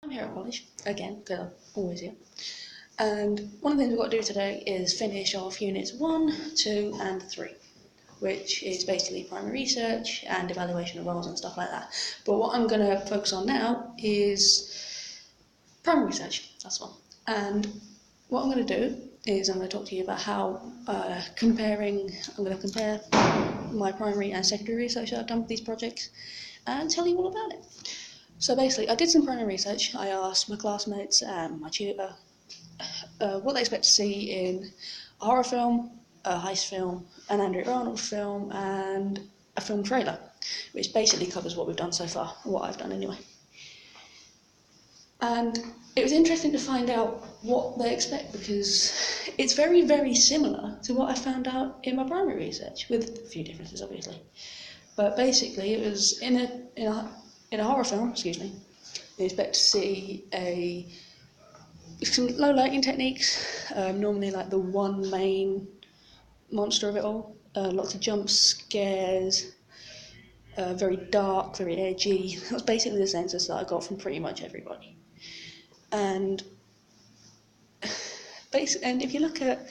I'm here at college, again, because I'm always here. And one of the things we've got to do today is finish off units 1, 2 and 3, which is basically primary research and evaluation of roles and stuff like that. But what I'm going to focus on now is primary research, that's one. And what I'm going to do is I'm going to talk to you about how I'm going to compare my primary and secondary research that I've done with these projects and tell you all about it. So basically, I did some primary research. I asked my classmates and my tutor what they expect to see in a horror film, a heist film, an Andrew Arnold film, and a film trailer, which basically covers what we've done so far, what I've done anyway. And it was interesting to find out what they expect because it's very, very similar to what I found out in my primary research, with a few differences, obviously. But basically, it was in a horror film, you expect to see some low lighting techniques, normally like the one main monster of it all, lots of jump scares, very dark, very edgy. That was basically the census that I got from pretty much everybody. And if you look at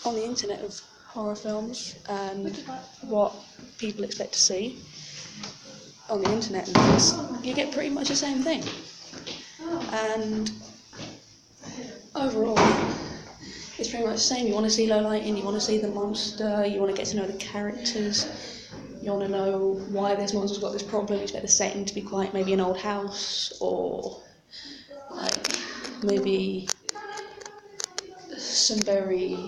on the internet of horror films and what people expect to see on the internet and things, you get pretty much the same thing. And overall, it's pretty much the same. You want to see low lighting, you want to see the monster, you want to get to know the characters, you want to know why this monster's got this problem. You expect the setting to be quite maybe an old house, or like maybe some very,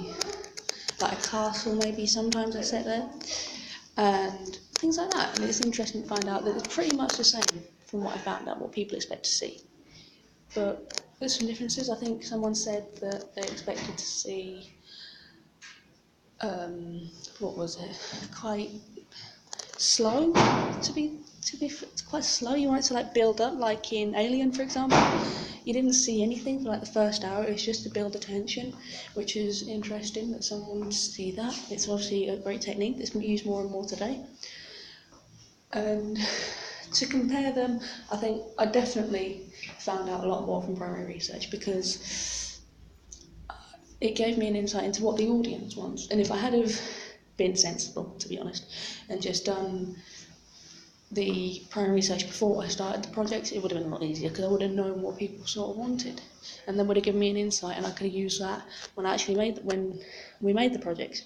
like a castle maybe sometimes I set there, and things like that. And it's interesting to find out that it's pretty much the same from what I found out, what people expect to see. But there's some differences. I think someone said that they expected to see, what was it? Quite slow. It's quite slow. You want it to like build up, like in Alien, for example. You didn't see anything for like the first hour. It was just to build the tension, which is interesting that someone would see that. It's obviously a great technique that's used more and more today. And to compare them, I think I definitely found out a lot more from primary research because it gave me an insight into what the audience wants. And if I had have been sensible, to be honest, and just done the primary research before I started the project, it would have been a lot easier because I would have known what people sort of wanted, and then would have given me an insight, and I could have used that when we made the project,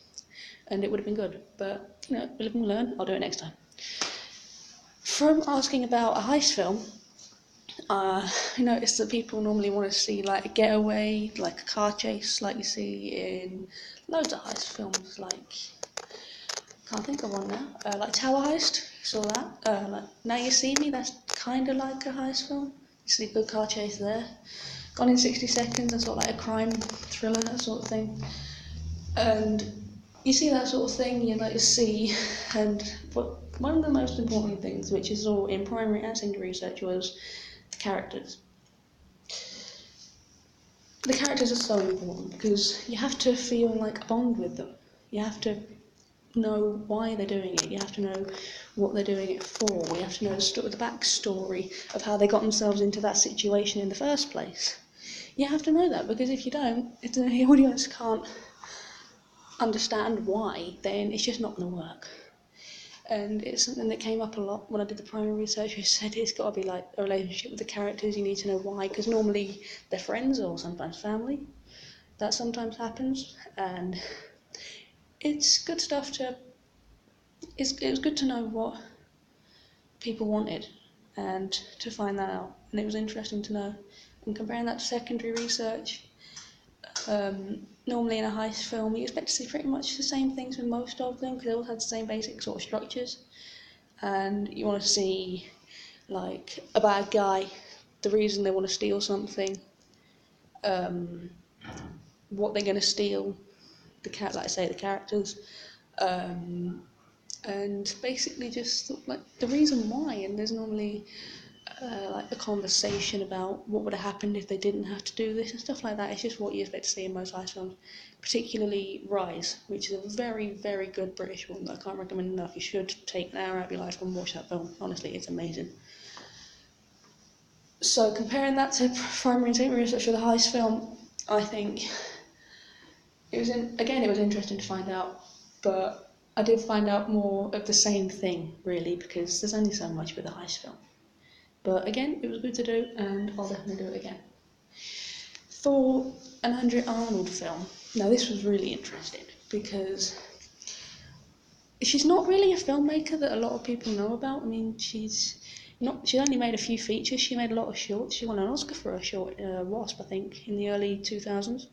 and it would have been good. But we live and learn. I'll do it next time. From asking about a heist film, I noticed that people normally want to see like a getaway, like a car chase, like you see in loads of heist films, like, can't think of one now, like Tower Heist, you saw that, like Now You See Me, that's kind of like a heist film, you see a good car chase there. Gone in 60 Seconds, that's sort of like a crime thriller, that sort of thing. And you see that sort of thing, you like to see, but one of the most important things, which is all in primary and secondary research, was the characters. The characters are so important because you have to feel like a bond with them. You have to know why they're doing it. You have to know what they're doing it for. You have to know the backstory of how they got themselves into that situation in the first place. You have to know that, because if you don't, if the audience can't understand why, then it's just not going to work. And it's something that came up a lot when I did the primary research. I said it's got to be like a relationship with the characters. You need to know why, because normally they're friends or sometimes family. That sometimes happens, and it's good stuff to. It was good to know what people wanted and to find that out, and it was interesting to know. And comparing that to secondary research, normally in a heist film you expect to see pretty much the same things with most of them because they all had the same basic sort of structures, and you want to see like a bad guy, the reason they want to steal something, what they're going to steal, like I say, the characters, and basically just like the reason why. And there's normally like a conversation about what would have happened if they didn't have to do this and stuff like that. It's just what you expect to see in most heist films, particularly Rise, which is a very, very good British one that I can't recommend enough. You should take an hour out of your life and watch that film. Honestly, it's amazing. So comparing that to primary and secondary research for the heist film, I think it was it was interesting to find out, but I did find out more of the same thing really, because there's only so much with a heist film. But again, it was good to do, and I'll definitely do it again. For an Andrea Arnold film, now this was really interesting because she's not really a filmmaker that a lot of people know about. I mean, she's only made a few features. She made a lot of shorts. She won an Oscar for a short, Wasp, I think, in the early 2000s.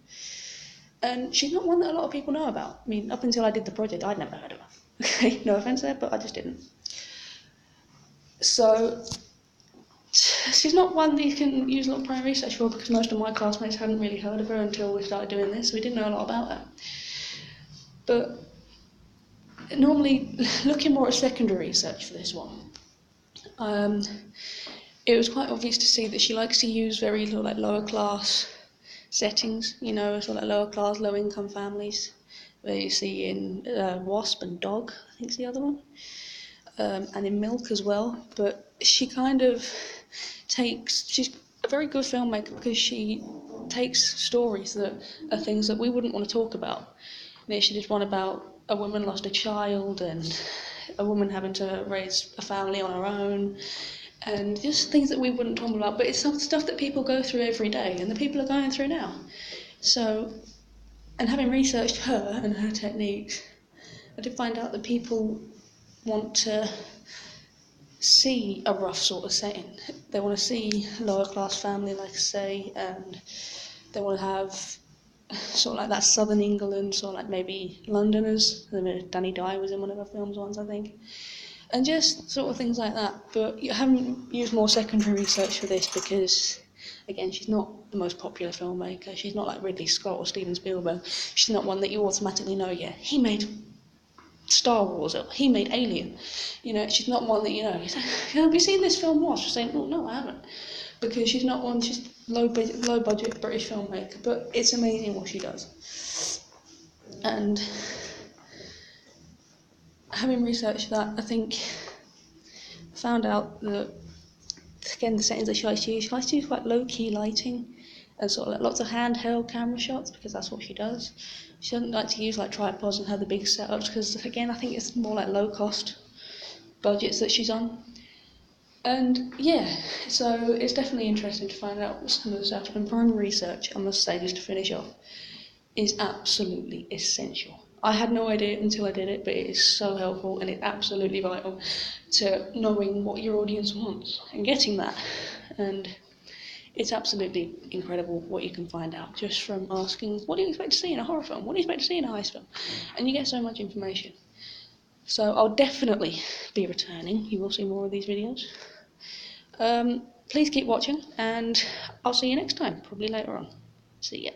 And she's not one that a lot of people know about. I mean, up until I did the project, I'd never heard of her. Okay, no offence there, but I just didn't. So she's not one that you can use a lot of primary research for, because most of my classmates hadn't really heard of her until we started doing this, so we didn't know a lot about her. But normally, looking more at secondary research for this one, it was quite obvious to see that she likes to use very lower class settings, sort of like lower class, low income families, where you see in Wasp and Dog, I think is the other one, and in Milk as well. But she kind of she's a very good filmmaker because she takes stories that are things that we wouldn't want to talk about. She did one about a woman lost a child and a woman having to raise a family on her own, and just things that we wouldn't talk about, but it's some stuff that people go through every day and that people are going through now. So, and having researched her and her techniques, I did find out that people want to see a rough sort of setting. They want to see lower class family, like I say, and they want to have sort of like that southern England, sort of like maybe Londoners. I mean, Danny Dye was in one of her films once, I think. And just sort of things like that. But you haven't used more secondary research for this because, again, she's not the most popular filmmaker. She's not like Ridley Scott or Steven Spielberg. She's not one that you automatically know, yeah, he made Star Wars, or he made Alien. She's not one that have you seen this film Wasp? She's saying, well, no, I haven't. Because she's not one, she's low budget British filmmaker, but it's amazing what she does. And having researched that, I think I found out that, again, the settings that she likes to use quite low-key lighting and sort of like lots of handheld camera shots, because that's what she does. She doesn't like to use like tripods and have the big setups, because again, I think it's more like low-cost budgets that she's on. And yeah, so it's definitely interesting to find out some of the stuff. And primary research, I must say, just to finish off, is absolutely essential. I had no idea until I did it, but it is so helpful and it's absolutely vital to knowing what your audience wants and getting that. And it's absolutely incredible what you can find out just from asking, what do you expect to see in a horror film? What do you expect to see in a heist film? And you get so much information. So I'll definitely be returning. You will see more of these videos. Please keep watching, and I'll see you next time, probably later on. See ya.